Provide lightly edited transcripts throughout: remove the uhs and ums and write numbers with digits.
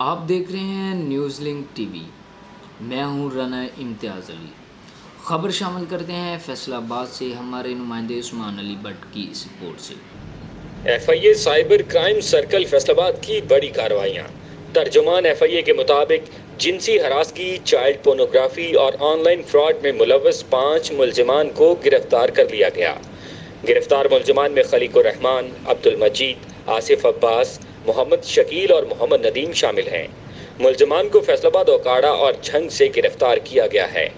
آپ دیکھ رہے ہیں نیوز لنک ٹی وی۔ میں ہوں رانا امتیاز علی۔ خبر شامل کرتے ہیں فیصل آباد سے ہمارے نمائندے عثمان علی بٹ کی اس رپورٹ سے۔ F I A cyber crime circle Faisal آباد کی بڑی کارروائیاں۔ ترجمان ایف آئی اے کے مطابق جنسی ہراسگی، چائلڈ پورنوگرافی اور آن لائن فراڈ میں ملوث 5 ملزمان کو گرفتار کر لیا گیا۔ گرفتار ملزمان میں خلیق الرحمان، عبد المجید، آصف عباس، محمد شکیل اور محمد ندیم شامل ہیں۔ ملزمان کو فیصل آباد، اوکاڑا اور جھنگ سے گرفتار کیا گیا ہے۔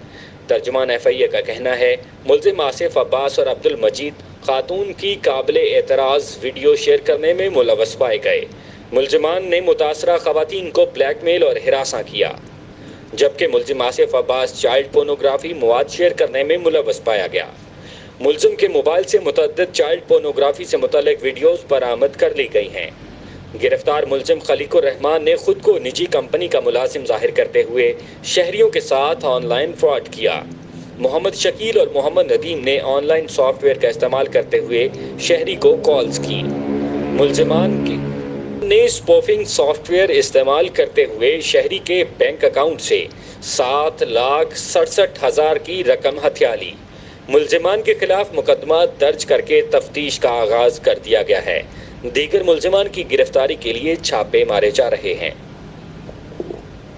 ترجمان ایف آئی اے کا کہنا ہے ملزم آصف عباس اور عبد المجید خاتون کی قابل اعتراض ویڈیو شیئر کرنے میں ملوث پائے گئے۔ ملزمان نے متاثرہ خواتین کو بلیک میل اور ہراساں کیا، جبکہ ملزم آصف عباس چائلڈ پورنوگرافی مواد شیئر کرنے میں ملوث پایا گیا۔ ملزم کے موبائل سے متعدد چائلڈ پورنوگرافی سے متعلق ویڈیوز برآمد کر لی گئی ہیں۔ گرفتار ملزم خلیق الرحمان نے خود کو نجی کمپنی کا ملازم ظاہر کرتے ہوئے شہریوں کے ساتھ آن لائن فراڈ کیا۔ محمد شکیل اور محمد ندیم نے آن لائن سافٹ ویئر کا استعمال کرتے ہوئے شہری کو کالز کی۔ ملزمان نے اسپوفنگ سافٹ ویئر استعمال کرتے ہوئے شہری کے بینک اکاؤنٹ سے 7,67,000 کی رقم ہتھیا لی۔ ملزمان کے خلاف مقدمہ درج کر کے تفتیش کا آغاز کر دیا گیا ہے۔ دیگر ملزمان کی گرفتاری کے لیے چھاپے مارے جا رہے ہیں۔